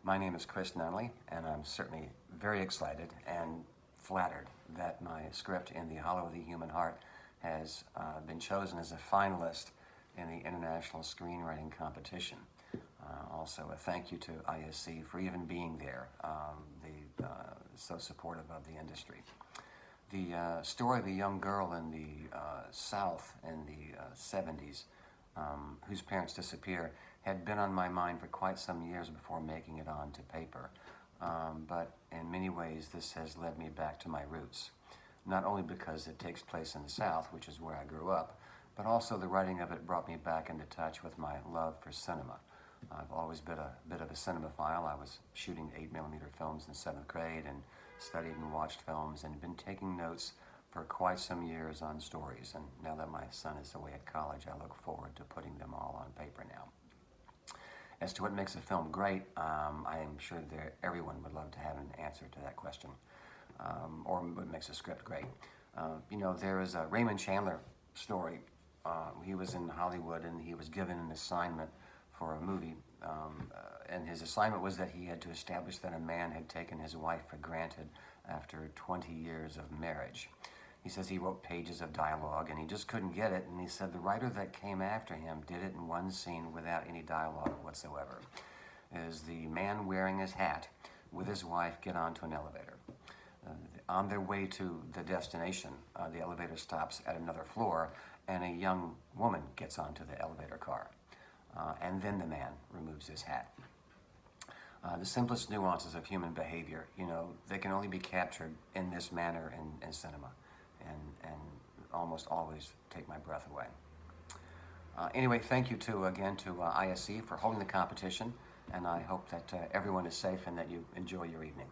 My name is Chris Nunnally, and I'm certainly very excited and flattered that my script, In the Hollow of the Human Heart, has been chosen as a finalist in the International Screenwriting Competition. Also, a thank you to ISC for even being there, so supportive of the industry. The story of a young girl in the South in the 70s whose parents disappear had been on my mind for quite some years before making it onto paper. But in many ways, this has led me back to my roots. Not only because it takes place in the South, which is where I grew up, but also the writing of it brought me back into touch with my love for cinema. I've always been a bit of a cinemaphile. I was shooting 8mm films in 7th grade and studied and watched films and been taking notes for quite some years on stories. And now that my son is away at college, I look forward to putting them all on paper now. As to what makes a film great, I am sure that everyone would love to have an answer to that question, or what makes a script great. There is a Raymond Chandler story. He was in Hollywood and he was given an assignment for a movie, and his assignment was that he had to establish that a man had taken his wife for granted after 20 years of marriage. He says he wrote pages of dialogue and he just couldn't get it, and he said the writer that came after him did it in one scene without any dialogue whatsoever. Is the man wearing his hat with his wife get onto an elevator. On their way to the destination, the elevator stops at another floor and a young woman gets onto the elevator car. And then the man removes his hat. The simplest nuances of human behavior, they can only be captured in this manner in cinema, and almost always take my breath away. Anyway, thank you again to ISC for holding the competition, and I hope that everyone is safe and that you enjoy your evening.